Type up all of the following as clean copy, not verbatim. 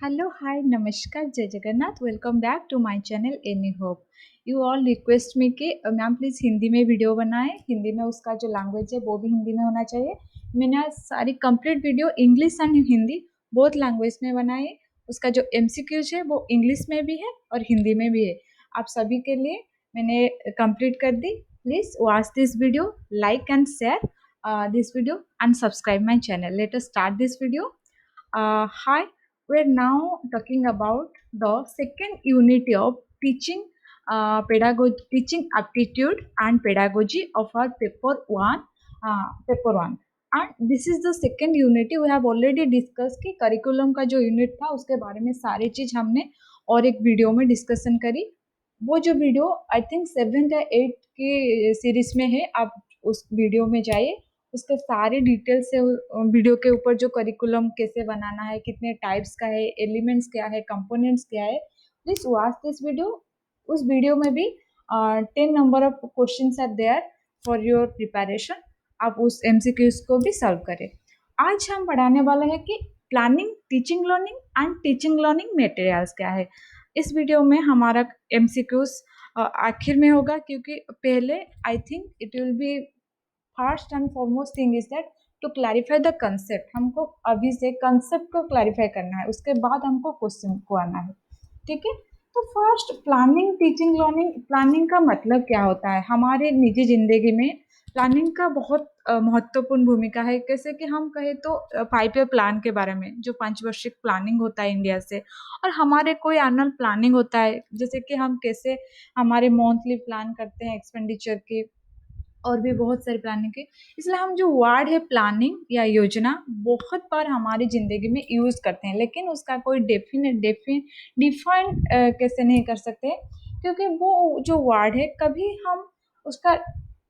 Hello, hi, namaskar, जय Jagannath. Welcome back to my channel any hope. You all request me कि ma'am please Hindi में video बनाएं। हिंदी में उसका जो लैंग्वेज है वो भी हिंदी में होना चाहिए। मैंने सारी complete video English and Hindi both language में बनाई। उसका जो एमसीक्यूज है वो इंग्लिश में भी है और हिंदी में भी है। आप सभी के लिए मैंने कंप्लीट कर दी। Please watch this video, like and share this video and subscribe my channel. Let us start this video. Hi, we're now talking about the second unit of teaching pedagogy, teaching aptitude and pedagogy of our paper one. And this is the second unit. We have already discussed कि curriculum का जो unit था उसके बारे में सारी चीज हमने और एक वीडियो में डिस्कशन करी. वो जो वीडियो आई थिंक 7th या 8th की सीरीज में है. आप उस वीडियो में जाइए, उसके सारे डिटेल्स से वीडियो के ऊपर जो करिकुलम कैसे बनाना है, कितने टाइप्स का है, एलिमेंट्स क्या है, कंपोनेंट्स क्या है. Please watch this video. उस वीडियो में भी 10 number of questions are there for your preparation. आप उस एमसीक्यूज को भी सॉल्व करें. आज हम पढ़ाने वाले हैं कि planning teaching learning and teaching learning materials क्या है. इस वीडियो में हमारा एमसीक्यूज आखिर में होगा, क्योंकि पहले I think it will be first and foremost thing is that to clarify the concept. हमको अभी से कंसेप्ट को क्लैरिफाई करना है, उसके बाद हमको क्वेश्चन को आना है. ठीक है. तो first, planning teaching learning. Planning का मतलब क्या होता है हमारे निजी जिंदगी में? प्लानिंग का बहुत महत्वपूर्ण भूमिका है. कैसे कि हम कहें तो 5 ईयर प्लान के बारे में, जो 5 वार्षिक प्लानिंग होता है इंडिया से, और हमारे कोई एनुअल प्लानिंग होता है, जैसे कि हम कैसे हमारे मंथली प्लान करते हैं एक्सपेंडिचर की, और भी बहुत सारी प्लानिंग की. इसलिए हम जो वर्ड है प्लानिंग या योजना बहुत बार हमारी ज़िंदगी में यूज़ करते हैं, लेकिन उसका कोई डिफाइन कैसे नहीं कर सकते, क्योंकि वो जो वर्ड है कभी हम उसका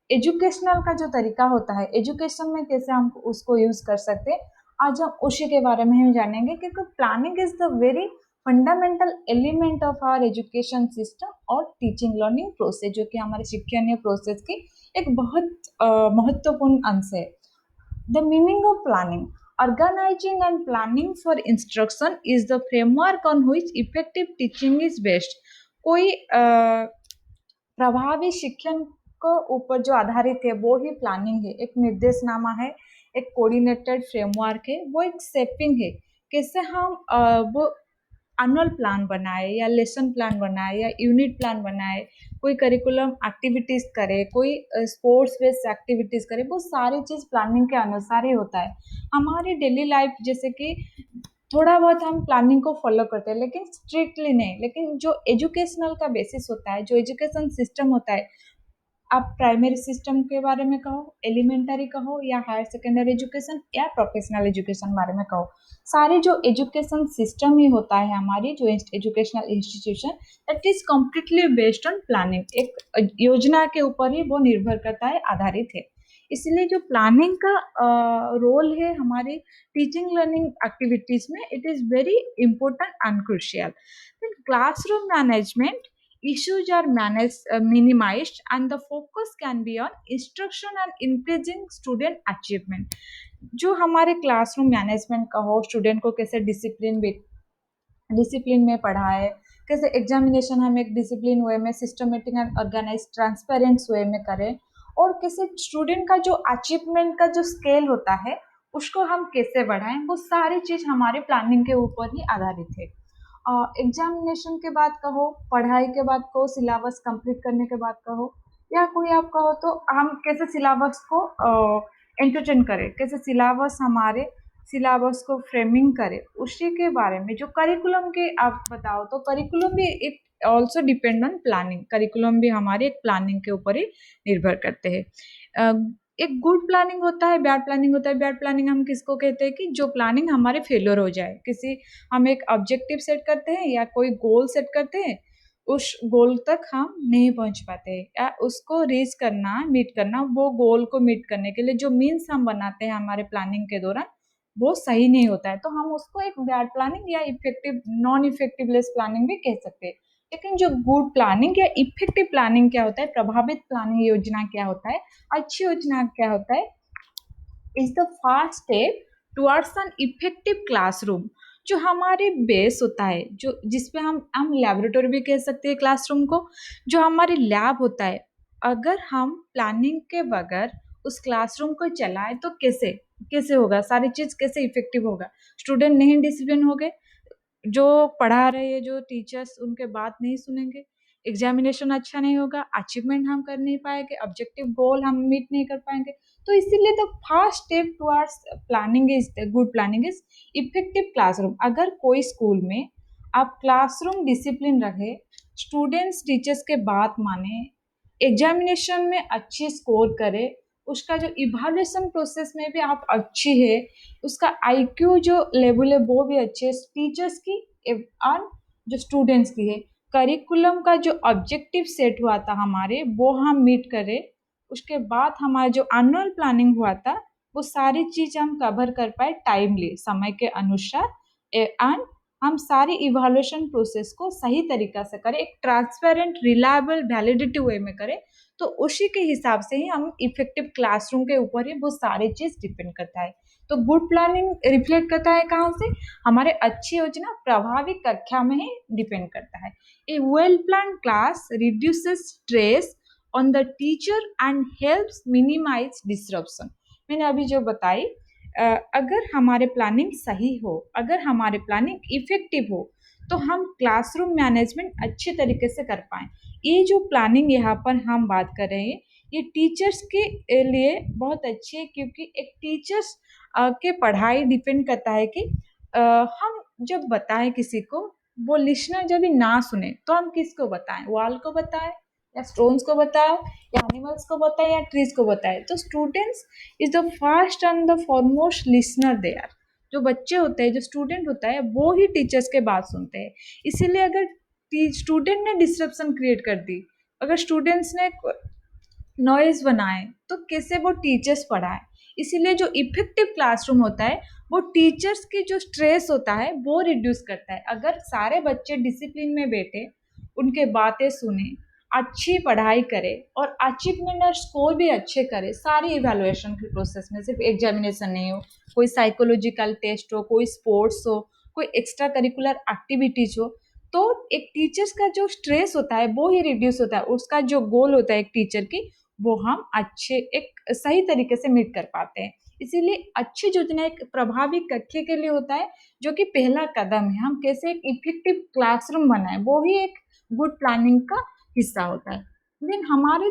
एजुकेशनल का जो तरीका होता है, एजुकेशन में कैसे हम उसको यूज़ कर सकते हैं, आज हम उसी के बारे में हम जानेंगे. क्योंकि planning is the very fundamental element of our education system और टीचिंग लर्निंग प्रोसेस, जो कि हमारे शिक्षणीय प्रोसेस की एक बहुत महत्वपूर्ण अंश है. The meaning of planning. Organising and planning for instruction is the framework on which effective teaching is based. कोई प्रभावी शिक्षण को ऊपर जो आधारित है वो ही प्लानिंग है. एक निर्देशनामा है, एक कोऑर्डिनेटेड फ्रेमवर्क है, वो एक सेटिंग है. कैसे हम वो एनुअल प्लान बनाए या लेसन प्लान बनाए या यूनिट प्लान बनाए, कोई करिकुलम एक्टिविटीज़ करे, कोई स्पोर्ट्स बेस्ड एक्टिविटीज़ करे, वो सारी चीज़ प्लानिंग के अनुसार ही होता है. हमारी डेली लाइफ जैसे कि थोड़ा बहुत हम प्लानिंग को फॉलो करते हैं, लेकिन स्ट्रिक्टली नहीं. लेकिन जो एजुकेशनल का बेसिस होता है, जो एजुकेशन सिस्टम होता है, आप प्राइमरी सिस्टम के बारे में कहो, एलिमेंटरी कहो, या हायर सेकेंडरी एजुकेशन या प्रोफेशनल एजुकेशन बारे में कहो, सारे जो एजुकेशन सिस्टम ही होता है हमारी जो educational institution, that is completely based on planning. एक योजना के ऊपर ही वो निर्भर करता है, आधारित है. इसलिए जो प्लानिंग का रोल है हमारी टीचिंग लर्निंग एक्टिविटीज में, it is very important and crucial. Classroom management issues are managed, minimized, and the focus can be on instruction and increasing student achievement. जो हमारे क्लासरूम मैनेजमेंट का हो, स्टूडेंट को कैसे डिसिप्लिन में पढ़ाए, कैसे एग्जामिनेशन हम एक डिसिप्लिन वे में, सिस्टमेटिक एंड ऑर्गेनाइज ट्रांसपेरेंट वे में करें, और कैसे स्टूडेंट का जो अचीवमेंट का जो स्केल होता है उसको हम कैसे बढ़ाएं, वो सारी चीज़ हमारे प्लानिंग के ऊपर ही आधारित है. एग्जामिनेशन के बाद कहो, पढ़ाई के बाद कहो, सिलेबस कंप्लीट करने के बाद कहो, या कोई आप कहो तो हम कैसे सिलेबस को एंटरटेन करें, कैसे सिलेबस हमारे सिलेबस को फ्रेमिंग करें, उसी के बारे में. जो करिकुलम के आप बताओ तो करिकुलम भी it also depend on planning. Curriculum भी हमारे एक प्लानिंग के ऊपर ही निर्भर करते हैं. एक गुड प्लानिंग होता है, बैड प्लानिंग होता है. बैड प्लानिंग हम किसको कहते हैं कि जो प्लानिंग हमारे फेलियर हो जाए. किसी हम एक ऑब्जेक्टिव सेट करते हैं या कोई गोल सेट करते हैं, उस गोल तक हम नहीं पहुंच पाते, या उसको रीच करना, मीट करना, वो गोल को मीट करने के लिए जो मीन्स हम बनाते हैं हमारे प्लानिंग के दौरान, वो सही नहीं होता है, तो हम उसको एक बैड प्लानिंग या इफेक्टिव नॉन इफेक्टिवलेस प्लानिंग भी कह सकते हैं. लेकिन जो गुड प्लानिंग या इफेक्टिव प्लानिंग क्या होता है, प्रभावित प्लानिंग योजना क्या होता है, अच्छी योजना क्या होता है, is the first step towards an effective classroom. जो हमारे बेस होता है, जो जिसपे हम लैबोरेटरी भी कह सकते हैं क्लासरूम को, जो हमारी लैब होता है, अगर हम प्लानिंग के बगैर उस क्लासरूम को चलाएं तो कैसे कैसे होगा, सारी चीज कैसे इफेक्टिव होगा? स्टूडेंट नहीं डिसिप्लिन हो गए, जो पढ़ा रहे हैं जो टीचर्स उनके बात नहीं सुनेंगे, एग्जामिनेशन अच्छा नहीं होगा, अचीवमेंट हम कर नहीं पाएंगे, ऑब्जेक्टिव गोल हम मीट नहीं कर पाएंगे। तो इसीलिए the first step towards planning is good planning is effective classroom. अगर कोई स्कूल में आप क्लासरूम डिसिप्लिन रहे, स्टूडेंट्स टीचर्स के बात माने, एग्जामिनेशन में अच्छी स्कोर करे, उसका जो इवैल्यूएशन प्रोसेस में भी आप अच्छी है, उसका आईक्यू जो लेवल है वो भी अच्छे है, टीचर्स की और जो स्टूडेंट्स की है, करिकुलम का जो ऑब्जेक्टिव सेट हुआ था हमारे वो हम मीट करें, उसके बाद हमारा जो एनुअल प्लानिंग हुआ था वो सारी चीज हम कवर कर पाए टाइमली, समय के अनुसार, एंड हम सारी इवैल्यूएशन प्रोसेस को सही तरीका से करें, एक ट्रांसपेरेंट रिलायबल वैलिडिटी वे में करें। तो उसी के हिसाब से ही हम इफेक्टिव क्लासरूम के ऊपर ही वो सारी चीज डिपेंड करता है। तो गुड प्लानिंग रिफ्लेक्ट करता है कहाँ से? हमारे अच्छी योजना प्रभावी कक्षा में ही डिपेंड करता है। A well plan class reduces stress on the teacher and helps minimise disruption. मैंने अभी जो बताई, अगर हमारे प्लानिंग सही हो, अगर हमारे प्लानिंग इफेक्टिव हो, तो हम क्लासरूम मैनेजमेंट अच्छे तरीके से कर पाएँ। ये जो प्लानिंग यहाँ पर हम बात कर रहे हैं, ये टीचर्स के लिए बहुत अच्छी है, क्योंकि एक टीचर्स के पढ़ाई डिपेंड करता है कि हम जब बताएं किसी को, वो लिसनर जब भी ना सुने तो हम किसको बताएं? वॉल को बताएं या स्टोन्स को बताएं या एनिमल्स को बताएं या ट्रीज को बताएं? तो students is the first and the foremost listener they are. जो बच्चे होते हैं, जो स्टूडेंट होता है, वो ही टीचर्स के बात सुनते हैं। इसीलिए अगर स्टूडेंट ने डिस्ट्रप्शन क्रिएट कर दी, अगर स्टूडेंट्स ने नॉइज बनाए, तो कैसे वो टीचर्स पढ़ाए? इसीलिए जो इफेक्टिव क्लासरूम होता है वो टीचर्स की जो स्ट्रेस होता है वो रिड्यूस करता है। अगर सारे बच्चे डिसिप्लिन में बैठे, उनके बातें सुने, अच्छी पढ़ाई करे और अचीवमेंट और स्कोर भी अच्छे करे, सारी इवैल्यूएशन के प्रोसेस में, सिर्फ एग्जामिनेशन नहीं हो, कोई साइकोलॉजिकल टेस्ट हो, कोई स्पोर्ट्स हो, कोई एक्स्ट्रा करिकुलर एक्टिविटीज हो, तो एक टीचर्स का जो स्ट्रेस होता है वो ही रिड्यूस होता है। उसका जो गोल होता है एक टीचर की, वो हम अच्छे एक सही तरीके से मीट कर पाते हैं। इसीलिए अच्छी योजना एक प्रभावी कक्षा के लिए होता है, जो कि पहला कदम है। हम कैसे एक इफेक्टिव क्लासरूम बनाए, वो ही एक गुड प्लानिंग का हिस्सा होता है। लेकिन हमारे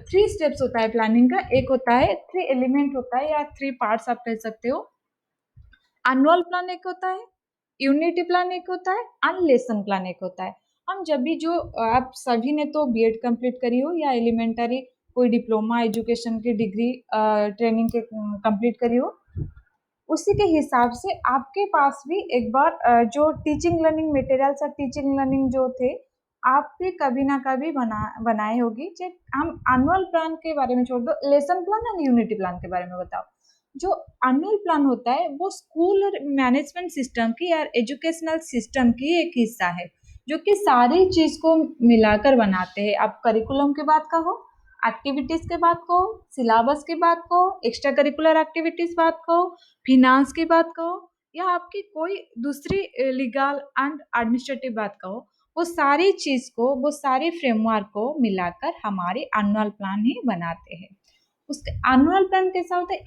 3 स्टेप्स होता है प्लानिंग का। एक होता है 3 एलिमेंट होता है या 3 पार्ट्स आप कह सकते हो। एनुअल प्लान एक होता है, यूनिटी प्लान एक होता है, एंड लेसन प्लान एक होता है। हम जब भी जो आप सभी ने तो बीएड कंप्लीट करी हो या एलिमेंटरी कोई डिप्लोमा एजुकेशन की डिग्री ट्रेनिंग के कंप्लीट करी हो, उसी के हिसाब से आपके पास भी एक बार जो टीचिंग लर्निंग मटेरियल्स और टीचिंग लर्निंग जो थे, आप भी कभी ना कभी बनाए होगी। हम एनुअल प्लान के बारे में छोड़ दो, लेसन प्लान और यूनिटी प्लान के बारे में बताओ। जो एनुअल प्लान होता है वो स्कूल और मैनेजमेंट सिस्टम की या एजुकेशनल सिस्टम की एक हिस्सा है, जो कि सारी चीज को मिलाकर बनाते हैं। आप करिकुलम की बात कहो, एक्टिविटीज की बात कहो, सिलेबस की बात कहो, एक्स्ट्रा करिकुलर एक्टिविटीज बात कहो, फिनांस की बात कहो, या आपकी कोई दूसरी लीगल एंड एडमिनिस्ट्रेटिव बात कहो, वो सारी चीज को, वो सारी फ्रेमवर्क को मिलाकर हमारे एनुअल प्लान ही बनाते हैं। उसके एनुअल प्लान कैसा होता है?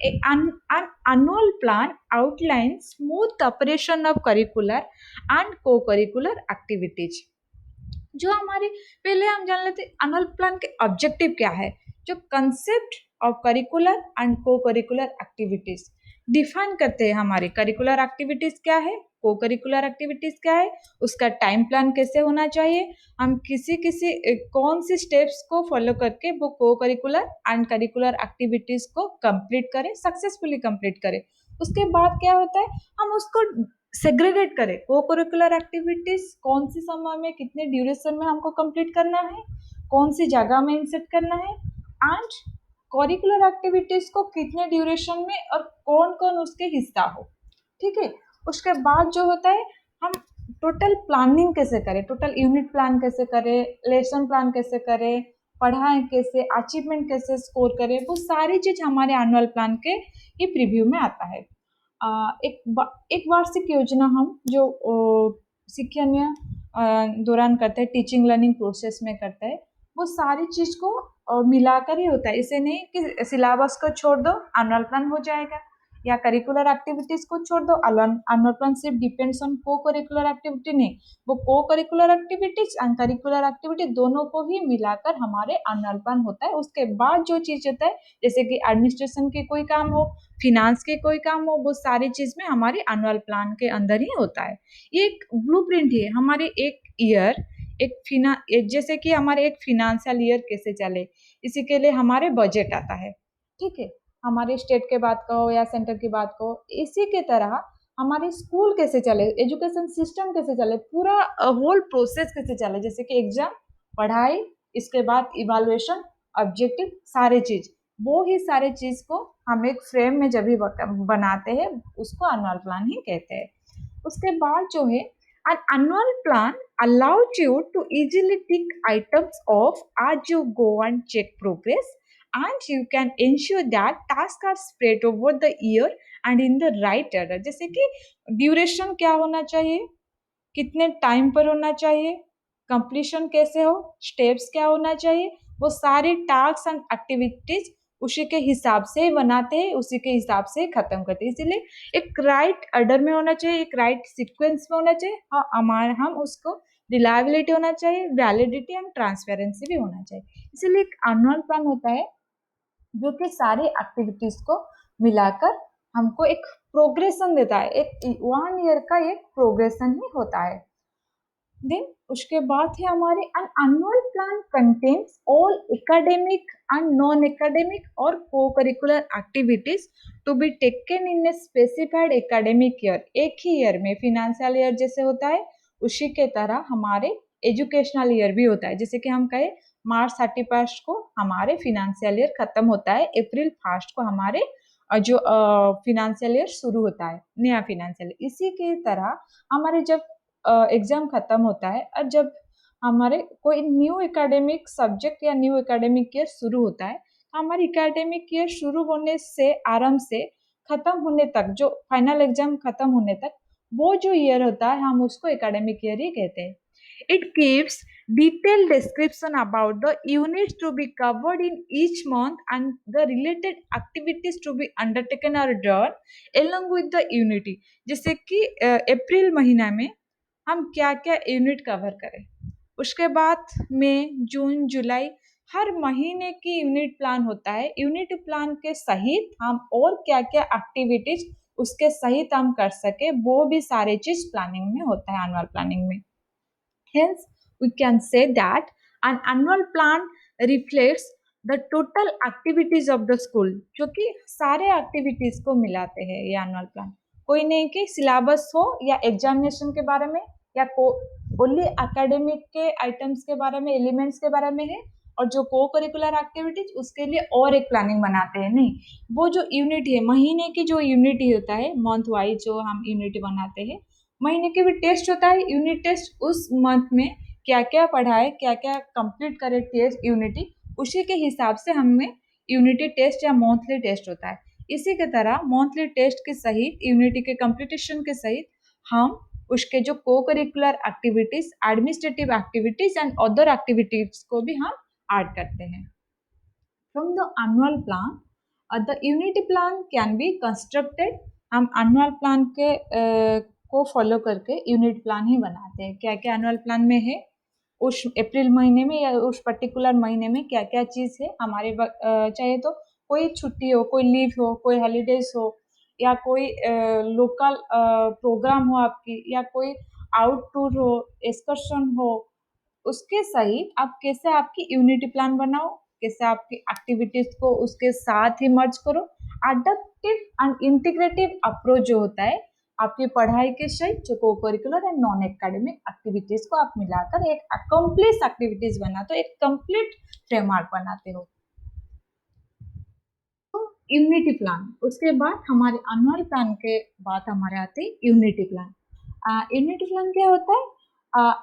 Annual plan outline smooth operation of curricular and को करिकुलर एक्टिविटीज। जो हमारे, पहले हम जान लेते एनुअल प्लान के ऑब्जेक्टिव क्या है। जो कंसेप्ट ऑफ करिकुलर एंड को करिकुलर एक्टिविटीज डिफाइन करते हैं। हमारी करिकुलर एक्टिविटीज क्या है, को करिकुलर एक्टिविटीज क्या है, उसका टाइम प्लान कैसे होना चाहिए, हम किसी किसी कौन सी स्टेप्स को फॉलो करके वो को करिकुलर एंड करिकुलर एक्टिविटीज को कंप्लीट करें, सक्सेसफुली कंप्लीट करें। उसके बाद क्या होता है, हम उसको सेग्रीगेट करें। को करिकुलर एक्टिविटीज कौन सी समय में, कितने ड्यूरेशन में हमको कंप्लीट करना है, कौन सी जगह में इंसर्ट करना है, एंड करिकुलर एक्टिविटीज को कितने ड्यूरेशन में और कौन कौन उसके हिस्सा हो। ठीक है। उसके बाद जो होता है, हम टोटल प्लानिंग कैसे करें, टोटल यूनिट प्लान कैसे करें, लेसन प्लान कैसे करें, पढ़ाएं कैसे, अचीवमेंट कैसे स्कोर करें, वो सारी चीज हमारे एनुअल प्लान के ही प्रीव्यू में आता है। एक वार्षिक योजना हम जो शिक्षण या दौरान करते हैं, टीचिंग लर्निंग प्रोसेस में करते हैं, वो सारी चीज को मिलाकर ही होता है। इसे नहीं कि सिलेबस को छोड़ दो एनुअल प्लान हो जाएगा, या करिकुलर एक्टिविटीज को छोड़ दो एनुअल प्लान सिर्फ डिपेंड्स ऑन को करिकुलर एक्टिविटी। नहीं, वो को curricular activities and curricular activity दोनों को ही मिलाकर हमारे एनुअल प्लान होता है। उसके बाद जो चीज होता है, जैसे कि एडमिनिस्ट्रेशन के कोई काम हो, फिनांस के कोई काम हो, वो सारी चीज में हमारे एनुअल प्लान के अंदर ही होता है। ये एक ब्लूप्रिंट है हमारे एक ईयर, जैसे कि हमारे एक फिनेंशियल ईयर कैसे चले, इसी के लिए हमारे बजट आता है। ठीक है, हमारे स्टेट के बात कहो या सेंटर की बात कहो, इसी के तरह हमारे स्कूल कैसे चले, एजुकेशन सिस्टम कैसे चले, पूरा होल प्रोसेस कैसे चले, जैसे कि एग्जाम, पढ़ाई, इसके बाद इवैल्यूएशन, ऑब्जेक्टिव, सारे चीज, वो ही सारे चीज को हम एक फ्रेम में जब भी बनाते हैं, उसको एनुअल प्लान ही कहते हैं। उसके बाद जो है, an annual plan allows you to easily tick items off as you go and check progress, and you can ensure that tasks are spread over the year and in the right order। जैसे कि duration क्या होना चाहिए, कितने time पर होना चाहिए, completion कैसे हो, स्टेप्स क्या होना चाहिए, वो सारी टास्क एंड एक्टिविटीज उसी के हिसाब से बनाते हैं, उसी के हिसाब से खत्म करते हैं। इसीलिए एक राइट ऑर्डर में होना चाहिए, एक राइट सीक्वेंस में होना चाहिए। हाँ, हमारे हम उसको रिलायबिलिटी होना चाहिए, वैलिडिटी एंड ट्रांसपेरेंसी भी होना चाहिए। इसीलिए एक एनुअल प्लान होता है जो कि सारी एक्टिविटीज को मिलाकर हमको एक प्रोग्रेशन देता है, एक 1 ईयर का एक प्रोग्रेशन ही होता है। देन उसके बाद है हमारे an annual plan contains all academic and non-academic और co-curricular activities to be taken in a specified academic year। एक ही ईयर में, फिनेंशियल ईयर जैसे होता है उसी के तरह हमारे एजुकेशनल ईयर भी होता है। जैसे कि हम कहें मार्च 31 को हमारे फिनेंशियल ईयर खत्म होता है, अप्रैल 1 को हमारे जो फिनेंशियल ईयर शुरू होता है, नया फिनेंशियल। इसी के तरह हमारे जब एग्जाम खत्म होता है और जब हमारे कोई न्यू एकेडमिक सब्जेक्ट या न्यू एकेडमिक ईयर शुरू होता है, हमारी एकेडमिक ईयर शुरू होने से आरंभ से खत्म होने तक, जो फाइनल एग्जाम खत्म होने तक, वो जो ईयर होता है हम उसको एकेडमिक ईयर ही कहते हैं। It gives detailed description about the units to be covered in each month and the related activities to be undertaken or done along with the unity। जैसे कि अप्रैल महीना में हम क्या क्या यूनिट कवर करें, उसके बाद मई, जून, जुलाई, हर महीने की यूनिट प्लान होता है। यूनिट प्लान के सहित हम और क्या क्या एक्टिविटीज उसके सहित हम कर सके, वो भी सारे चीज प्लानिंग में होता है, एनुअल प्लानिंग में। Hence, we can say that an annual plan reflects the total activities of the school, जो कि सारे एक्टिविटीज को मिलाते हैं ये एनुअल प्लान। कोई नहीं कि सिलेबस हो या एग्जामिनेशन के बारे में या ओनली एकेडमिक के आइटम्स के बारे में, एलिमेंट्स के बारे में है, और जो को करिकुलर एक्टिविटीज उसके लिए और एक प्लानिंग बनाते हैं। नहीं, वो जो यूनिट है, महीने की जो यूनिट होता है, मंथ वाइज जो हम यूनिट बनाते हैं, महीने के भी टेस्ट होता है, यूनिट टेस्ट, उस मंथ में क्या क्या पढ़ा है, क्या क्या कंप्लीट करे टेस्ट यूनिटी, उसी के हिसाब से हमें यूनिटी टेस्ट या मंथली टेस्ट होता है। इसी के तरह मंथली टेस्ट के सहित, यूनिटी के कंप्लीटेशन के सहित, हम उसके जो को curricular activities, administrative activities and other activities को भी हम ऐड करते हैं। From the annual plan the unity plan can be constructed. हम एनुअल प्लान के को फॉलो करके यूनिट प्लान ही बनाते हैं। क्या क्या एनुअल प्लान में है, उस अप्रैल महीने में या उस पर्टिकुलर महीने में क्या क्या चीज़ है हमारे, चाहे तो कोई छुट्टी हो, कोई लीव हो, कोई हॉलीडेज हो, या कोई लोकल प्रोग्राम हो आपकी, या कोई आउट टूर हो, एक्सकर्शन हो, उसके सहित आप कैसे आपकी यूनिटी प्लान बनाओ, कैसे आपकी एक्टिविटीज को उसके साथ ही मर्ज करो। अडप्टिव एंड इंटीग्रेटिव अप्रोच जो होता है, आपकी पढ़ाई के सहित जो को curricular and non academic activities को आप मिलाकर एक अकम्प्लिश एक्टिविटीज बनाते हो, एक कंप्लीट फ्रेमवर्क बनाते हो। तो यूनिटी प्लान, उसके बाद हमारे एनुअल प्लान के बाद हमारे आते हैं यूनिटी प्लान। यूनिटी प्लान क्या होता है?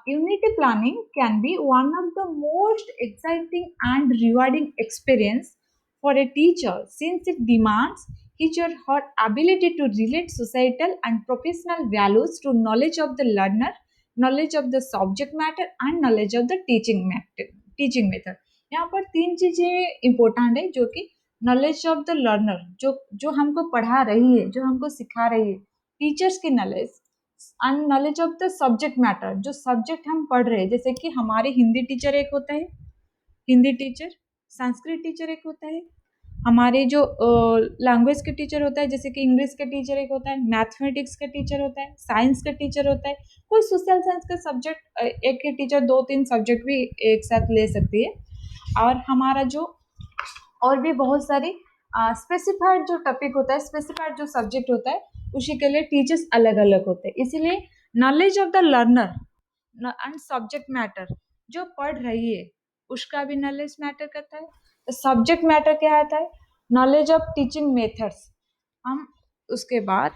Unity planning can be one of the most exciting and rewarding experience for a teacher since it demands his or her ability to relate societal and professional values to knowledge of the learner, knowledge of the subject matter and knowledge of the teaching method. यहाँ पर तीन चीजें important है, जो कि knowledge of the learner, जो जो हमको पढ़ा रही है, जो हमको सिखा रही है, टीचर्स की knowledge, and knowledge of the subject matter, जो सब्जेक्ट हम पढ़ रहे हैं, जैसे कि हमारे हिंदी टीचर एक होता है, हिंदी टीचर, संस्कृत टीचर एक होता है, हमारे जो लैंग्वेज के टीचर होता है, जैसे कि इंग्लिश का टीचर एक होता है, मैथमेटिक्स का टीचर होता है, साइंस का टीचर होता है, कोई सोशल साइंस का सब्जेक्ट, एक ही टीचर दो तीन सब्जेक्ट भी एक साथ ले सकती है। और हमारा जो और भी बहुत सारी स्पेसिफाइड जो टॉपिक होता है, स्पेसिफाइड जो सब्जेक्ट होता है, उसी के लिए टीचर्स अलग अलग होते हैं। इसीलिए knowledge of the learner and subject matter, जो पढ़ रही है उसका भी नॉलेज मैटर करता है। सब्जेक्ट मैटर क्या आता है? Knowledge of teaching methods. हम उसके बाद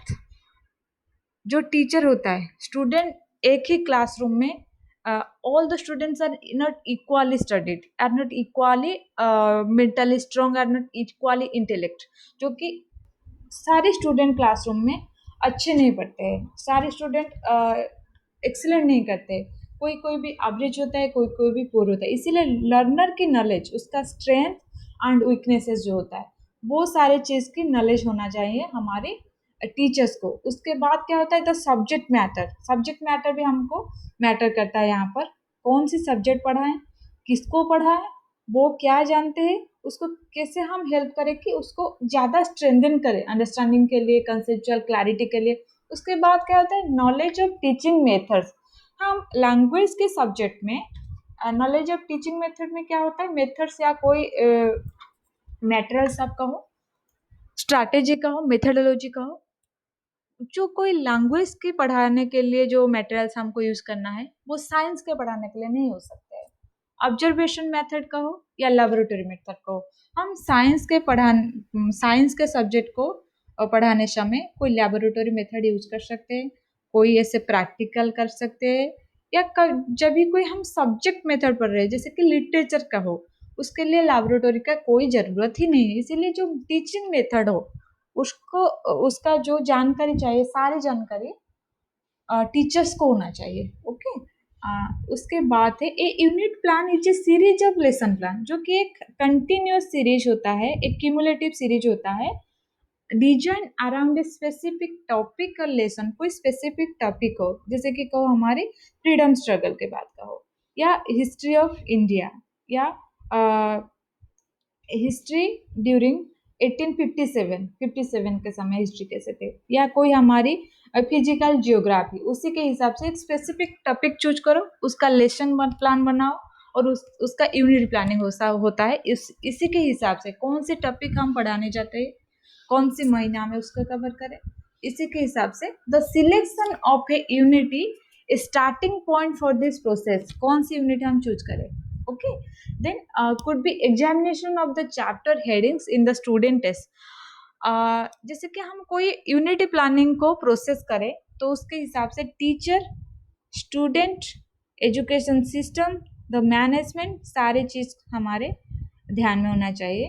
जो टीचर होता है, स्टूडेंट एक ही क्लासरूम में, all the students are not equally studied, are not equally mentally strong, are not equally intellect, जो कि सारे स्टूडेंट क्लासरूम में अच्छे नहीं पढ़ते हैं, सारे स्टूडेंट एक्सीलेंट नहीं करते, कोई कोई भी एवरेज होता है, कोई कोई भी पुअर होता है। इसीलिए लर्नर की नॉलेज, उसका स्ट्रेंथ एंड वीकनेसेस जो होता है, वो सारे चीज़ की नॉलेज होना चाहिए हमारे टीचर्स को। उसके बाद क्या होता है? The subject matter, subject matter भी हमको मैटर करता है। यहाँ पर कौन सी सब्जेक्ट पढ़ाएं, किसको पढ़ाएं, वो क्या जानते हैं, उसको कैसे हम हेल्प करें कि उसको ज़्यादा स्ट्रेंथन करें अंडरस्टैंडिंग के लिए, कंसेप्चुअल क्लैरिटी के लिए। उसके बाद क्या होता है? Knowledge of teaching methods. हम लैंग्वेज के सब्जेक्ट में नॉलेज ऑफ टीचिंग मेथड में क्या होता है? मेथड्स या कोई मैटेरियल्स आप कहो, स्ट्रैटेजी कहो, मेथडोलॉजी कहो, जो कोई लैंग्वेज की पढ़ाने के लिए जो मटेरियल्स हमको यूज़ करना है, वो साइंस के पढ़ाने के लिए नहीं हो सकते हैं। ऑब्जर्वेशन मेथड कहो या लेबोरेटरी मेथड कहो, हम साइंस के सब्जेक्ट को पढ़ाने समय कोई लेबोरेटरी मेथड यूज़ कर सकते हैं, कोई ऐसे प्रैक्टिकल कर सकते हैं, या जब भी कोई हम सब्जेक्ट मेथड पढ़ रहे हैं, जैसे कि लिटरेचर का हो, उसके लिए लेबोरेटरी का कोई ज़रूरत ही नहीं है। इसीलिए जो टीचिंग मेथड हो, उसको उसका जो जानकारी चाहिए, सारी जानकारी टीचर्स को होना चाहिए। ओके। उसके बाद है a unit plan is a series of lesson plan, जो कि एक कंटिन्यूअस सीरीज होता है, एक क्यूमुलेटिव सीरीज होता है, design around a specific topic और लेसन। कोई स्पेसिफिक टॉपिक हो, जैसे कि कहो हमारे फ्रीडम स्ट्रगल के बात का हो, या हिस्ट्री ऑफ इंडिया, या हिस्ट्री ड्यूरिंग 1857 के समय हिस्ट्री कैसे थे, या कोई हमारी फिजिकल जियोग्राफी, उसी के हिसाब से एक स्पेसिफिक टॉपिक चूज करो, उसका लेसन प्लान बनाओ, और उसका यूनिट प्लानिंग होता है। इसी के हिसाब से कौन सी टॉपिक हम पढ़ाने जाते हैं, कौन सी महीना में उसको कवर करें, इसी के हिसाब से the selection of A unity starting point for this process, कौन सी यूनिट हम चूज करें। Okay. then could be examination of the chapter headings in the student test। जैसे कि हम कोई यूनिटी प्लानिंग को प्रोसेस करें, तो उसके हिसाब से teacher, student, education system, the management, सारे चीज हमारे ध्यान में होना चाहिए।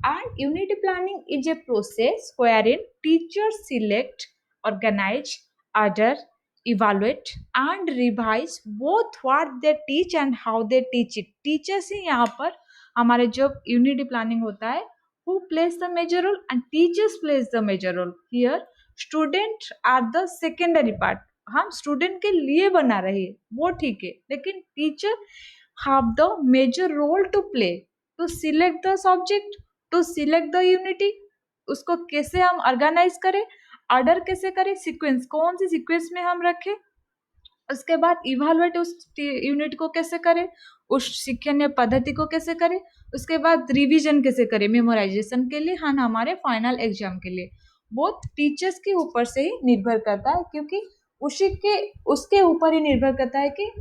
And unity planning is a process where in teacher select, organise, order, evaluate and revise both what they teach and how they teach it। Teachers ही यहाँ पर हमारे जो यूनिटी प्लानिंग होता है, who plays the major role and teachers plays the major role here। student are the secondary part, हम student के लिए बना रहे हैं वो ठीक है, लेकिन teacher have the major role to play to select the subject, to select the unity। उसको कैसे हम ऑर्गेनाइज करें, ऑर्डर कैसे करें, सीक्वेंस कौन सी सीक्वेंस में हम रखें, उसके बाद इवालुएट उस यूनिट को कैसे करें, उस सीखने पद्धति को कैसे करें, उसके बाद रिवीजन कैसे करें मेमोराइजेशन के लिए, हाँ हमारे फाइनल एग्जाम के लिए। वो टीचर्स के ऊपर से ही निर्भर करता है, क्योंकि उसके ऊपर ही निर्भर करता है कि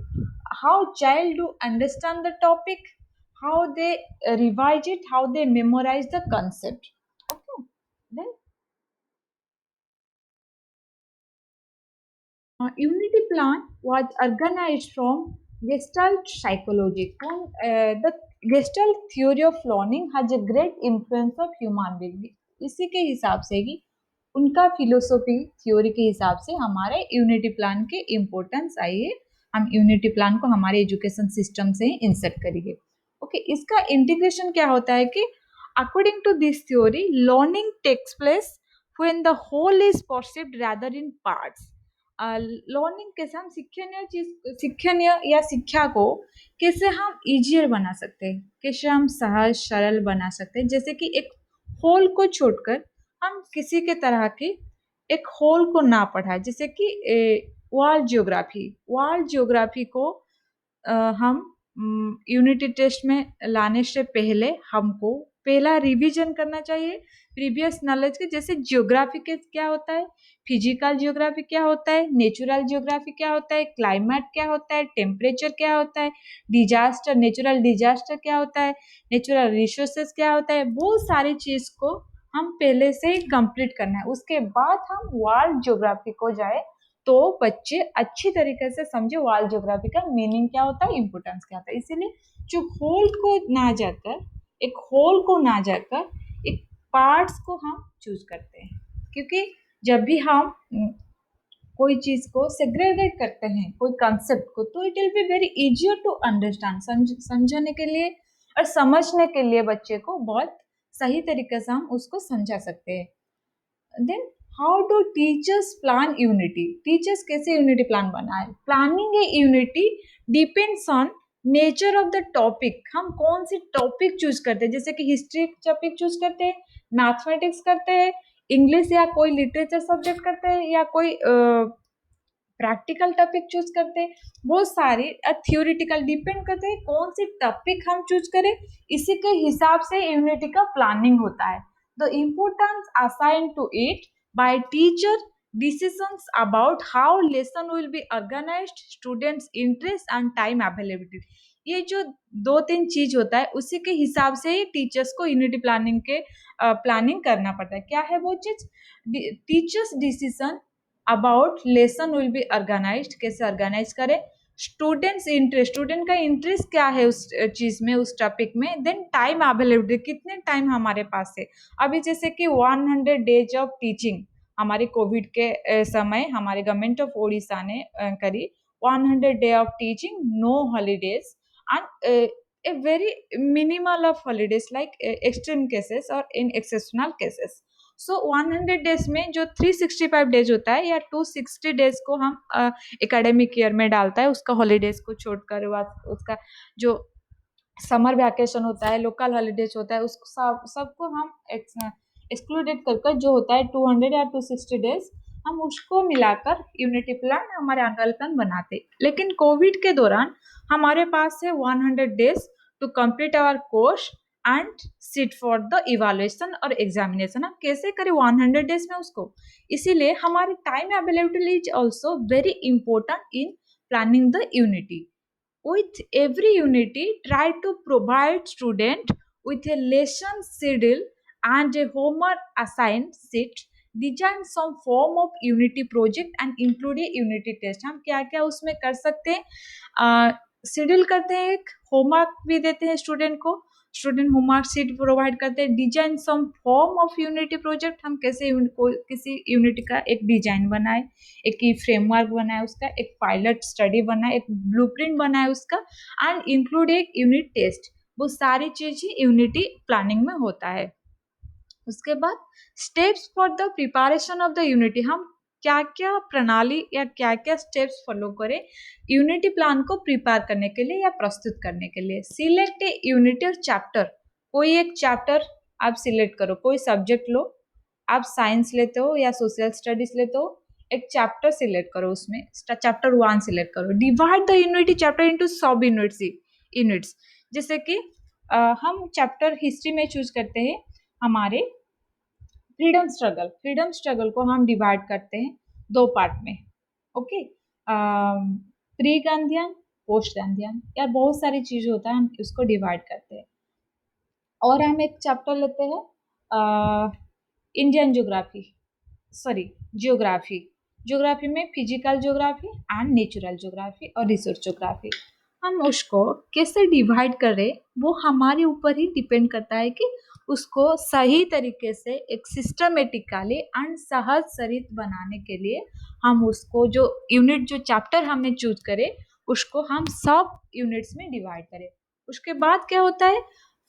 how child do understand the topic, how they revise it, how they memorise the concept. Okay. Then unity plan was organized from Gestalt psychology. The Gestalt theory of learning has a great influence of human being. इसी के हिसाब से ही उनका philosophy theory के हिसाब से हमारे unity plan के इम्पोर्टेंस आइए हम यूनिटी प्लान को हमारे एजुकेशन सिस्टम से इंसर्ट करिए। ओके, इसका इंटीग्रेशन क्या होता है कि according to this theory learning takes place when the whole is perceived rather in parts. Learning कैसे हम सीखनीय या शिक्षा को कैसे हम इजियर बना सकते हैं, कैसे हम सहज सरल बना सकते हैं, जैसे कि एक होल को छोड़कर हम किसी के तरह की एक होल को ना पढ़ाए, जैसे कि वर्ल्ड ज्योग्राफी को हम यूनिटी टेस्ट में लाने से पहले हमको पहला रिवीजन करना चाहिए प्रीवियस नॉलेज के, जैसे ज्योग्राफी के क्या होता है, फिजिकल ज्योग्राफी क्या होता है, नेचुरल ज्योग्राफी क्या होता है, क्लाइमेट क्या होता है, टेम्परेचर क्या होता है, डिजास्टर नेचुरल डिजास्टर क्या होता है, नेचुरल रिसोर्सेज क्या होता है, वो सारी चीज को हम पहले से ही कंप्लीट करना है। उसके बाद हम वर्ल्ड ज्योग्राफी को जाए तो बच्चे अच्छी तरीके से समझे वर्ल्ड ज्योग्राफी का मीनिंग क्या होता है, इंपोर्टेंस क्या होता है। इसीलिए जो होल को ना जाकर एक पार्ट्स को हम चूज करते हैं, क्योंकि जब भी हम कोई चीज को सेग्रेगेट करते हैं कोई कंसेप्ट को, तो it will be very easier to understand, समझने के लिए और समझने के लिए बच्चे को बहुत सही तरीके से हम उसको समझा सकते हैं। Then how do teachers plan unity, teachers कैसे यूनिटी प्लान बनाए। Planning a unity depends on nature of the topic, हम कौन सी टॉपिक चूज करते हैं, जैसे कि हिस्ट्री टॉपिक चूज करते हैं, मैथमेटिक्स करते हैं, इंग्लिश या कोई लिटरेचर सब्जेक्ट करते हैं, या कोई प्रैक्टिकल टॉपिक चूज करते हैं, वो सारे थ्योरेटिकल डिपेंड करते हैं कौन सी टॉपिक हम चूज करें, इसी के हिसाब से यूनिटी का प्लानिंग होता है। The importance assign to it by teacher, decisions about how lesson will be organized, students interest and time availability, ये जो दो तीन चीज होता है उसी के हिसाब से ही टीचर्स को यूनिटी प्लानिंग के प्लानिंग करना पड़ता है। क्या है वो चीज, teachers decision about lesson will be organised, कैसे ऑर्गेनाइज करें, स्टूडेंट्स इंटरेस्ट, स्टूडेंट का इंटरेस्ट क्या है उस चीज में उस टॉपिक में, देन टाइम अवेलेबिलिटी, कितने टाइम हमारे पास है। अभी जैसे कि 100 डेज ऑफ टीचिंग हमारे कोविड के समय हमारे गवर्नमेंट ऑफ ओडिशा ने करी, 100 day of teaching, no holidays and a very minimal of holidays like extreme cases or in exceptional cases। So 100 days में जो 365 डेज होता है या 260 डेज को हम एकेडमिक ईयर में डालता है, उसका हॉलीडेज को छोड़कर उसका जो समर वैकेशन होता है, लोकल हॉलीडेज होता है, उस सबको हम एक्सक्लूडेड कर जो होता है 200 या 260 डेज, हम उसको मिलाकर यूनिटी प्लान हमारे एनुअल प्लान बनाते। लेकिन कोविड के दौरान हमारे पास है 100 days to complete our course and sit for the evaluation और एग्जामिनेशन। हम कैसे करें 100 डेज में उसको, इसीलिए हमारी time availability is also very important in planning the unity. With every unity, try to provide student with a lesson schedule and a homework assigned sheet, design some form of unity project and include a unity test। हम क्या क्या उसमें कर सकते हैं, schedule करते हैं, एक होमवर्क भी देते हैं स्टूडेंट को, स्टूडेंट होमवर्क शीट प्रोवाइड करते हैं, design some form of unity project, हम कैसे किसी यूनिटी का एक डिजाइन बनाए, एक की फ्रेमवर्क बनाए, उसका एक पायलट स्टडी बनाए, एक ब्लूप्रिंट बनाए उसका, एंड इंक्लूड एक यूनिट टेस्ट। वो सारी चीज ही यूनिटी प्लानिंग में होता है। उसके बाद steps for the preparation of the unity, हम क्या क्या प्रणाली या क्या क्या स्टेप्स फॉलो करें यूनिटी प्लान को प्रिपेयर करने के लिए या प्रस्तुत करने के लिए। सिलेक्ट ए यूनिटी और चैप्टर, कोई एक चैप्टर आप सिलेक्ट करो, कोई सब्जेक्ट लो, आप साइंस लेते हो या सोशल स्टडीज लेते हो, एक चैप्टर सिलेक्ट करो, उसमें चैप्टर 1 सिलेक्ट करो, divide the unity chapter into सब यूनिट्स। जैसे कि हम चैप्टर हिस्ट्री में चूज करते हैं हमारे फ्रीडम स्ट्रगल को हम डिवाइड करते हैं 2 पार्ट में। Okay, pre Gandhian, post Gandhian, या बहुत सारी चीज होता है, हम इसको डिवाइड करते हैं। और हम एक चैप्टर लेते हैं इंडियन ज्योग्राफी में physical geography and natural geography और रिसोर्स ज्योग्राफी। हम उसको कैसे डिवाइड करें वो हमारे ऊपर ही डिपेंड करता है कि उसको सही तरीके से एक सिस्टमेटिकली एंड सहज सरित बनाने के लिए हम उसको जो यूनिट जो चैप्टर हमने चूज करे उसको हम सब यूनिट्स में डिवाइड करें। उसके बाद क्या होता है,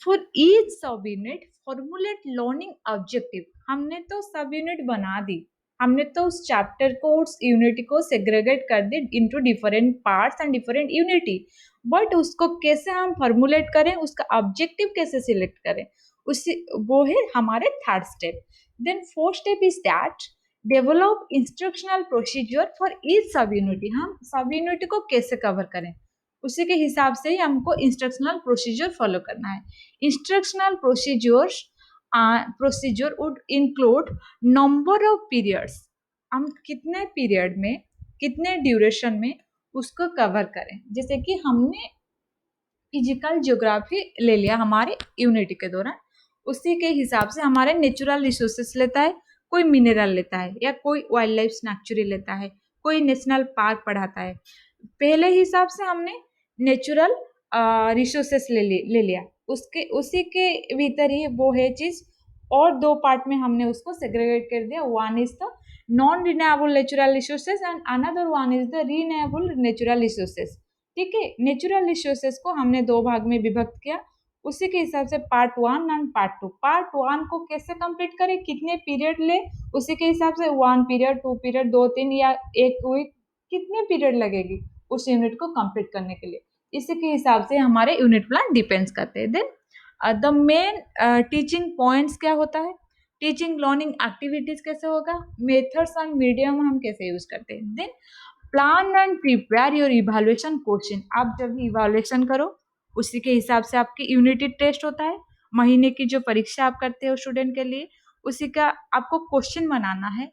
फॉर ईच सब यूनिट फॉर्मुलेट लर्निंग ऑब्जेक्टिव। हमने तो सब यूनिट बना दी, हमने तो उस चैप्टर को उस यूनिट को सेग्रेगेट कर दी into different parts and different unity, but उसको कैसे हम फॉर्मुलेट करें, उसका ऑब्जेक्टिव कैसे सिलेक्ट करें, उसी वो है हमारे third step. Then fourth step is that develop instructional procedure for each sub unity. हम सब यूनिटी को कैसे कवर करें उसी के हिसाब से ही हमको इंस्ट्रक्शनल प्रोसीजर फॉलो करना है। Instructional procedure would include number of periods, हम कितने पीरियड में कितने ड्यूरेशन में उसको कवर करें। जैसे कि हमने फिजिकल ज्योग्राफी ले लिया हमारे यूनिटी के दौरान, उसी के हिसाब से हमारे नेचुरल रिसोर्सेस लेता है, कोई मिनरल लेता है या कोई वाइल्ड लाइफ सैंक्चुरी लेता है, कोई नेशनल पार्क पढ़ाता है। पहले हिसाब से हमने नेचुरल रिसोर्सेस ले लिया, उसके उसी के भीतर ही वो है चीज, और दो पार्ट में हमने उसको सेग्रीगेट कर दिया। One is the non renewable natural resources and another one is the renewable natural resources. ठीक है, नेचुरल रिसोर्सेस को हमने दो भाग में विभक्त किया, उसी के हिसाब से part one and part two. Part one को कैसे कंप्लीट करें, कितने पीरियड ले, उसी के हिसाब से 1 पीरियड 2 पीरियड 2 3 या 1 वीक कितने पीरियड लगेगी उस यूनिट को कंप्लीट करने के लिए, इसी के हिसाब से हमारे यूनिट प्लान डिपेंड्स करते हैं। Then the main teaching points क्या होता है, टीचिंग लर्निंग एक्टिविटीज कैसे होगा, मेथड्स एंड मीडियम हम कैसे यूज करते हैं। Then plan and prepare your evaluation question. आप जब भी इवैल्यूएशन करो उसी के हिसाब से आपकी यूनिटी टेस्ट होता है, महीने की जो परीक्षा आप करते हो स्टूडेंट के लिए, उसी का आपको क्वेश्चन बनाना है,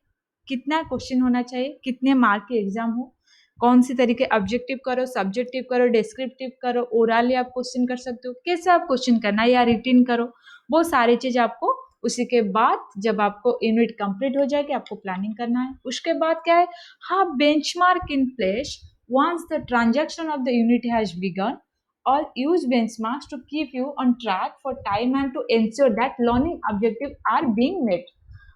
कितना क्वेश्चन होना चाहिए, कितने मार्क के एग्जाम हो, कौन सी तरीके ऑब्जेक्टिव करो, सब्जेक्टिव करो, डिस्क्रिप्टिव करो, ओरली आप क्वेश्चन कर सकते हो, कैसे आप क्वेश्चन करना है या रिटिन करो, वो सारी चीज आपको उसी के बाद जब आपको यूनिट कंप्लीट हो जाएगी आपको प्लानिंग करना है। उसके बाद क्या है, have benchmark in place once the transaction of the unit has begun, or use benchmarks to keep you on track for time and to ensure that learning objectives are being met।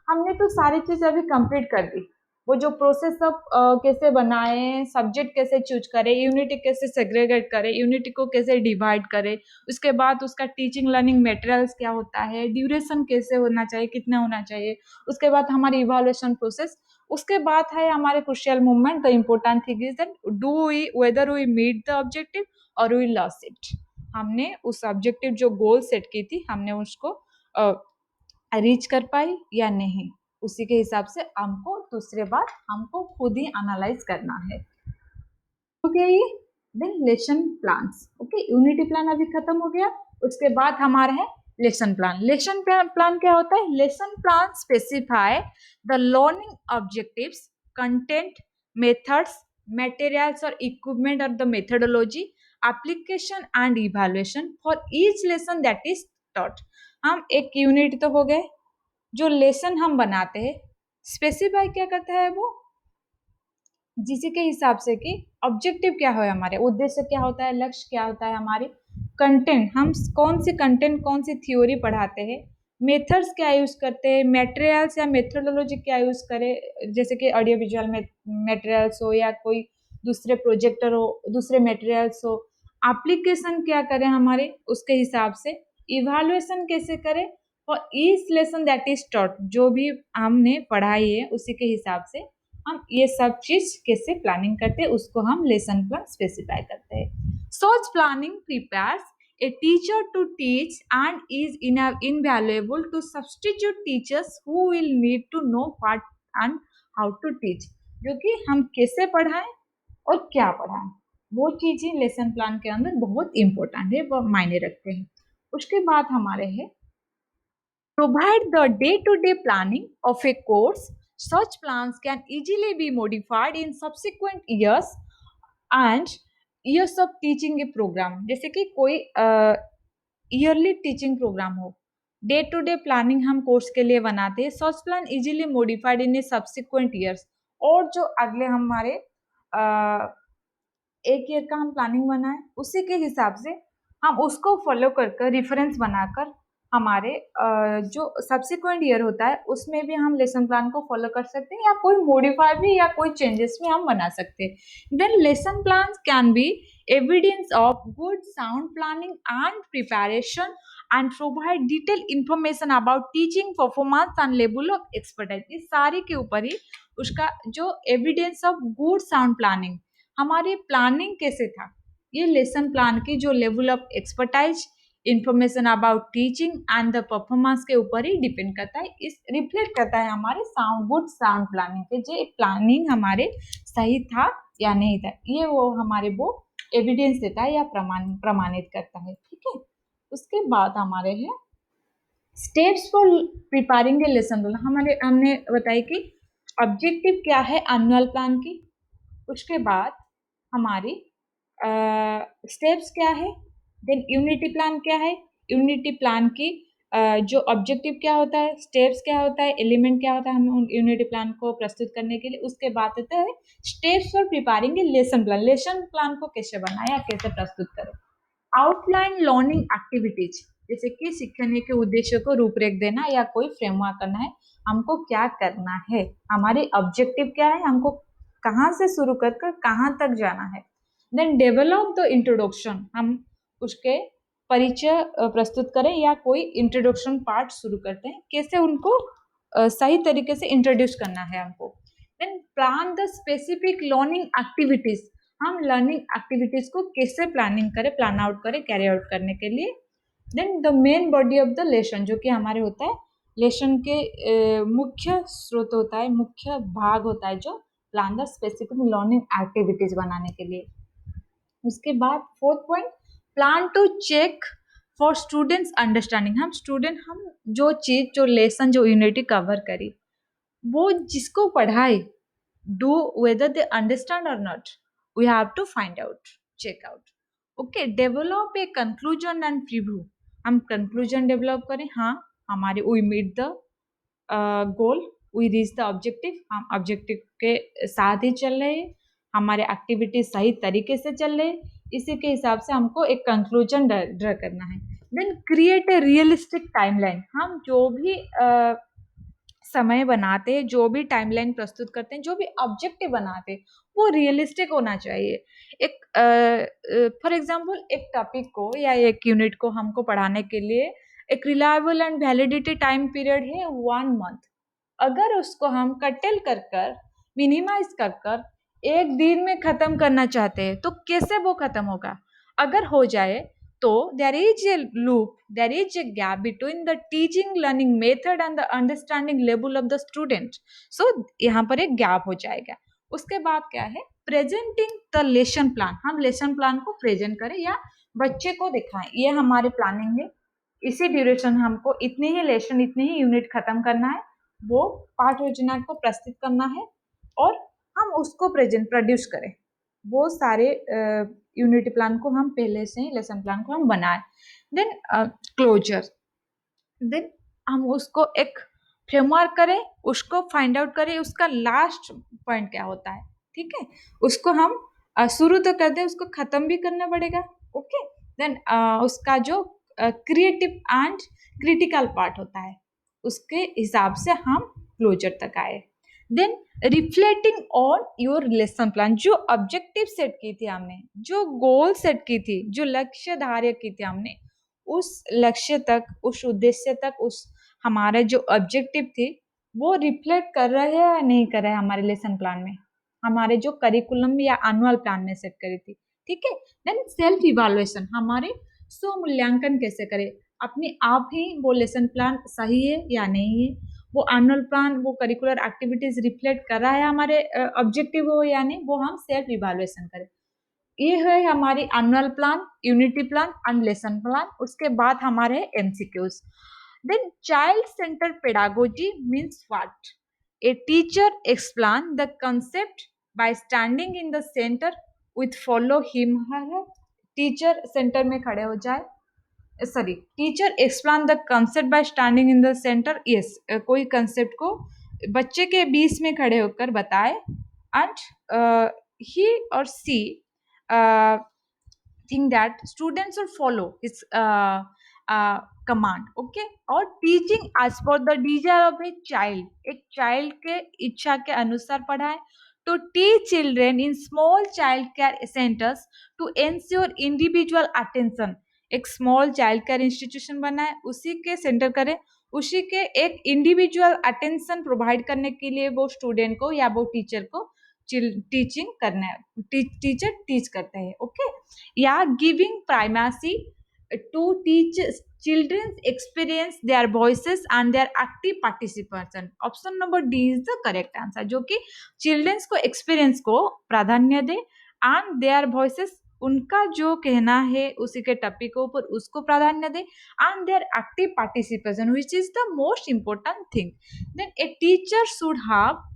हमने तो सारी चीज अभी complete कर दी, वो जो process सब कैसे बनाए, सब्जेक्ट कैसे चूज करे, यूनिट कैसे सेग्रेगेट करे, यूनिट को कैसे डिवाइड करे, उसके बाद उसका टीचिंग लर्निंग मटेरियल्स क्या होता है, ड्यूरेशन कैसे होना चाहिए, कितना होना चाहिए, उसके बाद हमारी इवैल्यूएशन प्रोसेस, उसके बाद है हमारे crucial movement. The important thing is that do we whether we meet the objective और वी लॉस इट। हमने उस ऑब्जेक्टिव जो गोल सेट की थी हमने उसको रीच कर पाई या नहीं, उसी के हिसाब से हमको दूसरे बार हमको खुद ही एनालाइज करना है। ओके, ये then lesson plans. Okay, unity plan अभी खत्म हो गया, उसके बाद हमारा है लेसन प्लान। लेसन प्लान क्या होता है, lesson plan specify the learning objectives, content, methods, materials or equipment or the methodology, application and evaluation for each lesson that is taught। हम एक यूनिट तो हो गए, जो लेसन हम बनाते हैं स्पेसिफाई क्या करता है वो, जिसी के हिसाब से कि ऑब्जेक्टिव क्या है, हमारे उद्देश्य क्या होता है, लक्ष्य क्या होता है, हमारी कंटेंट, हम कौन सी कंटेंट कौन सी थ्योरी पढ़ाते हैं, मेथड्स क्या यूज करते हैं, मटेरियल्स या मेथोडोलॉजी क्या यूज करें, जैसे कि ऑडियो विजुअल मटेरियल्स हो या कोई दूसरे प्रोजेक्टर हो, दूसरे मटेरियल्स हो, एप्लीकेशन क्या करें हमारे उसके हिसाब से, इवैल्यूएशन कैसे करें और each lesson that is taught, जो भी हमने पढ़ाई है उसी के हिसाब से हम ये सब चीज कैसे प्लानिंग करते हैं उसको हम लेसन प्लान स्पेसिफाई करते हैं। सोच planning prepares a teacher to teach and is invaluable to substitute teachers who will need to know what and how to teach। जो कि हम कैसे पढ़ाएं और क्या पढ़ाएं वो चीजें लेसन प्लान के अंदर बहुत इंपॉर्टेंट है, वो मायने रखते हैं। उसके बाद हमारे है provide the day-to-day planning of a course। Such plans can easily be modified in subsequent years and years of teaching a program। जैसे कि कोई ईयरली टीचिंग प्रोग्राम हो, डे टू डे प्लानिंग हम कोर्स के लिए बनाते हैं, such plan easily modified in a subsequent years. और जो अगले हमारे एक ईयर का हम प्लानिंग बनाए उसी के हिसाब से हम उसको फॉलो कर रेफरेंस बनाकर हमारे जो सब्सिक्वेंट ईयर होता है उसमें भी हम लेसन प्लान को फॉलो कर सकते हैं, या कोई मॉडिफाई भी या कोई चेंजेस भी हम बना सकते हैं। Then lesson plan can be evidence of good sound planning and preparation and provide detail information about teaching performance and level of expertise. इस सारे के ऊपर ही उसका जो evidence of good sound planning, हमारी प्लानिंग कैसे था, ये लेसन प्लान की जो level of expertise, information about teaching and the performance के ऊपर ही डिपेंड करता है। इस रिफ्लेक्ट करता है हमारे साउंड गुड साउंड प्लानिंग पे, जो प्लानिंग हमारे सही था या नहीं था, ये वो हमारे वो एविडेंस देता है या प्रमाणित करता है। ठीक है, उसके बाद हमारे है steps for preparing A lesson plan. हमने बताया कि ऑब्जेक्टिव क्या है एनुअल प्लान की, उसके बाद हमारी स्टेप्स क्या है, देन यूनिटी प्लान क्या है, यूनिटी प्लान की जो ऑब्जेक्टिव क्या होता है, स्टेप्स क्या होता है, एलिमेंट क्या होता है हम यूनिटी प्लान को प्रस्तुत करने के लिए। उसके बाद होता है steps for preparing A lesson plan, lesson plan को कैसे बनाए या कैसे प्रस्तुत करें। आउटलाइन लर्निंग एक्टिविटीज, जैसे कि सीखने के उद्देश्य को रूपरेख देना या कोई फ्रेमवर्क करना है, हमको क्या करना है, हमारे ऑब्जेक्टिव क्या है, हमको कहाँ से शुरू कर कर कहाँ तक जाना है। देन डेवलप द इंट्रोडक्शन, हम उसके परिचय प्रस्तुत करें या कोई इंट्रोडक्शन पार्ट शुरू करते हैं, कैसे उनको सही तरीके से इंट्रोड्यूस करना है हमको। Then plan the specific learning activities, हम लर्निंग एक्टिविटीज को कैसे प्लानिंग करें, प्लान आउट करें कैरी आउट करने के लिए। Then the main body of the lesson, जो कि हमारे होता है लेसन के मुख्य स्रोत होता है, मुख्य भाग होता है, जो plan the specific learning activities बनाने के लिए। उसके बाद fourth point, plan to check for students understanding, हम जो चीज जो लेसन जो यूनिटी कवर करी, वो जिसको पढ़ाए do whether they understand or not, we have to find out, check out. Okay, develop a conclusion and preview, हम conclusion develop करें, हाँ हमारे we meet the goal, we reach the objective, हम objective के साथ ही चल रहे हैं, हमारे एक्टिविटी सही तरीके से चल रहे हैं, इसी के हिसाब से हमको एक कंक्लूजन ड्रा करना है। Then create a realistic timeline, हम जो भी समय बनाते हैं, जो भी टाइमलाइन प्रस्तुत करते हैं, जो भी ऑब्जेक्टिव बनाते हैं, वो रियलिस्टिक होना चाहिए। एक फॉर एग्जांपल एक टॉपिक को या एक यूनिट को हमको पढ़ाने के लिए एक reliable and validity time period है 1 मंथ। अगर उसको हम कटेल कर कर मिनिमाइज कर कर एक दिन में खत्म करना चाहते हैं, तो कैसे वो खत्म होगा? अगर हो जाए तो there is a loop, there is a gap between the teaching learning method and the understanding level of the student. So यहाँ पर एक गैप हो जाएगा। उसके बाद क्या है, प्रेजेंटिंग द लेसन प्लान, हम लेसन प्लान को प्रेजेंट करें या बच्चे को दिखाएं, ये हमारे प्लानिंग है। इसी ड्यूरेशन हमको इतने ही लेसन, इतने ही यूनिट खत्म करना है, वो पाठ योजना को प्रस्तुत करना है और हम उसको प्रोड्यूस करें। वो सारे यूनिट प्लान को हम पहले से ही लेसन प्लान को हम बनाए। देन क्लोजर, देन हम उसको एक फ्रेमवर्क करें, उसको फाइंड आउट करें उसका लास्ट पॉइंट क्या होता है। ठीक है, उसको हम शुरू तो कर दें, उसको खत्म भी करना पड़ेगा। ओके, देन उसका जो क्रिएटिव एंड क्रिटिकल पार्ट होता है, उसके हिसाब से हम क्लोजर तक आए। Then reflecting on your lesson plan, जो ऑब्जेक्टिव सेट की थी हमने, जो गोल सेट की थी, जो लक्ष्य धार्य की थी हमने, उस लक्ष्य तक, उस उद्देश्य तक, उस हमारा जो ऑब्जेक्टिव थी, वो रिफ्लेक्ट कर रहे हैं या नहीं कर रहे हैं हमारे लेसन प्लान में, हमारे जो करिकुलम या एनुअल प्लान में सेट करी थी। ठीक है, देन सेल्फ इवैल्यूएशन, हमारे स्व मूल्यांकन कैसे करें अपने आप ही, वो लेसन प्लान सही है या नहीं है, वो एनुअल प्लान, वो करिकुलर एक्टिविटीज रिफ्लेक्ट कर रहा है हमारे ऑब्जेक्टिव हो या नहीं, वो हम सेल्फ इवैल्यूएशन करें। ये है हमारी annual plan, unity plan and lesson plan. उसके बाद हमारे MCQs. Then child centre pedagogy means what? A teacher explain the concept by standing in the centre with follow him her, teacher centre में खड़े हो जाए, sorry, teacher explain the concept by standing in the centre. Yes, कोई concept को बच्चे के बीच में खड़े होकर बताए and he or she think that students will follow his command, okay. और teaching as per the desire of a child, एक चाइल्ड के इच्छा के अनुसार पढ़ाए। To teach children in small child care centres to ensure individual attention, एक small child care institution बनाए, उसी के सेंटर करे, उसी के एक इंडिविजुअल अटेंशन प्रोवाइड करने के लिए वो स्टूडेंट को या वो टीचर को टीचिंग करना है, टीचर टीच करते हैं, ओके। या giving primacy to teach children experience their voices and their active participation, option number D is the correct answer, जो कि चिल्ड्रंस को एक्सपीरियंस को प्राधान्य दे एंड देयर वॉइसेस, उनका जो कहना है उसी के टॉपिक के ऊपर उसको प्राधान्य दे, and their active participation which is the most important thing. Then a teacher should have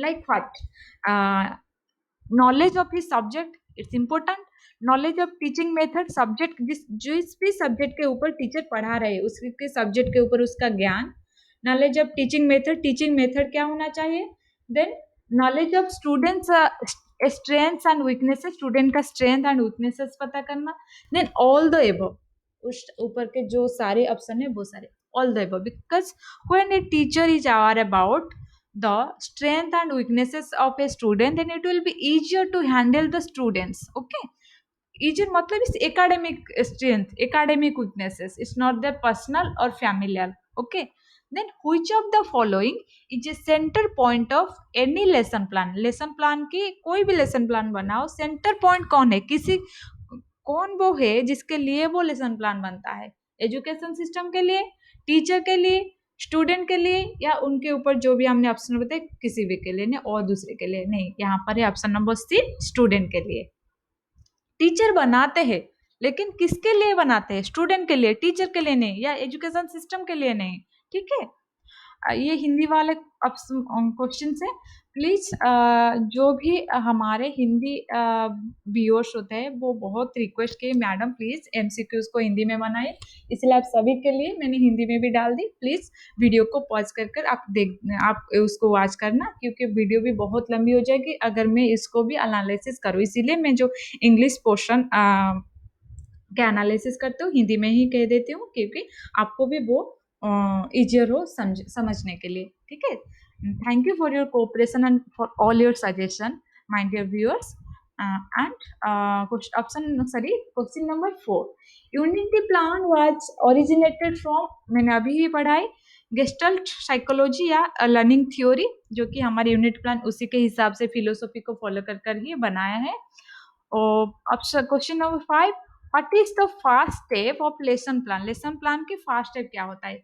like what, knowledge of his subject, it's important, knowledge of teaching method, subject जिस भी सब्जेक्ट के ऊपर टीचर पढ़ा रहे उसके सब्जेक्ट के ऊपर उसका ज्ञान। नॉलेज ऑफ टीचिंग मेथड क्या होना चाहिए। Then knowledge of students strengths and weaknesses, student का स्ट्रेंथ एंड वीकनेसेस पता करना। देन ऑल द एबव, उस ऊपर के जो सारे ऑप्शन है वो सारे all the above, because when a teacher is aware about the strength and weaknesses of a student, then it will be easier to handle the students, okay। easier मतलब is academic strength, academic weaknesses, it's not the personal or familial, okay। then which of the following is a center point of any lesson plan, lesson plan की कोई भी lesson plan बनाओ, center point कौन है, किसी कौन वो है जिसके लिए वो लेसन प्लान बनता है, एजुकेशन सिस्टम के लिए, टीचर के लिए, स्टूडेंट के लिए, या उनके ऊपर जो भी हमने ऑप्शन बताए किसी भी के लिए नहीं और दूसरे के लिए नहीं। यहाँ पर है ऑप्शन नंबर सी, स्टूडेंट के लिए। टीचर बनाते हैं लेकिन किसके लिए बनाते हैं, स्टूडेंट के लिए, टीचर के लिए नहीं, या एजुकेशन सिस्टम के लिए नहीं, ठीक है। ये हिंदी वाले क्वेश्चन है। प्लीज जो भी हमारे हिंदी व्यूअर्स होते हैं वो बहुत रिक्वेस्ट किए, मैडम प्लीज एमसीक्यूज को हिंदी में बनाए, इसलिए आप सभी के लिए मैंने हिंदी में भी डाल दी। प्लीज वीडियो को पॉज कर कर आप उसको वॉच करना, क्योंकि वीडियो भी बहुत लंबी हो जाएगी अगर मैं इसको भी एनालिसिस करूँ, इसीलिए मैं जो इंग्लिश पोर्शन का एनालिसिस करती हूँ हिंदी में ही कह देती हूँ, क्योंकि आपको भी वो easier हो समझने के लिए, ठीक है। Thank you for your cooperation and for all your suggestion my dear viewers. And question number 4, unity plan was originated from, मैंने अभी ही पढ़ाई, गेस्टल्ट साइकोलॉजी या लर्निंग थ्योरी, जो कि हमारे यूनिट प्लान उसी के हिसाब से फिलोसॉफी को फॉलो कर ही बनाया है। और question number 5, what is the first step of lesson plan, lesson plan की फर्स्ट स्टेप क्या होता है,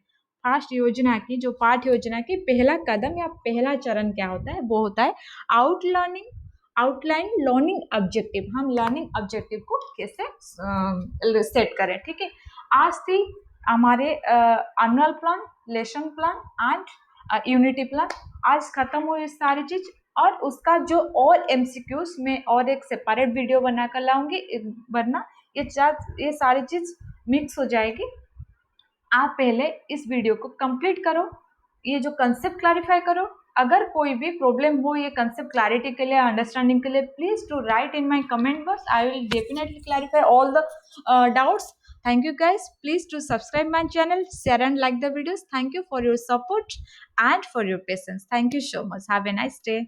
फर्स्ट योजना की, जो पाठ योजना की पहला कदम या पहला चरण क्या होता है, वो होता है आउटलाइन लर्निंग ऑब्जेक्टिव। हम लर्निंग ऑब्जेक्टिव को कैसे सेट करें, ठीक है। आज थी हमारे annual plan, lesson plan and unity plan, आज खत्म हुई सारी चीज। और उसका जो और एमसीक्यूज में और एक सेपरेट वीडियो बनाकर लाऊंगी, वरना ये सारी चीज मिक्स हो जाएगी। आप पहले इस वीडियो को कंप्लीट करो, ये जो कंसेप्ट क्लैरिफाई करो। अगर कोई भी प्रॉब्लम हो ये कंसेप्ट क्लैरिटी के लिए, अंडरस्टैंडिंग के लिए, please to write in my comment box, I will definitely clarify all the doubts. Thank you guys, please to subscribe my channel, share and like the videos. Thank you for your support and for your patience. Thank you so much, have a nice day.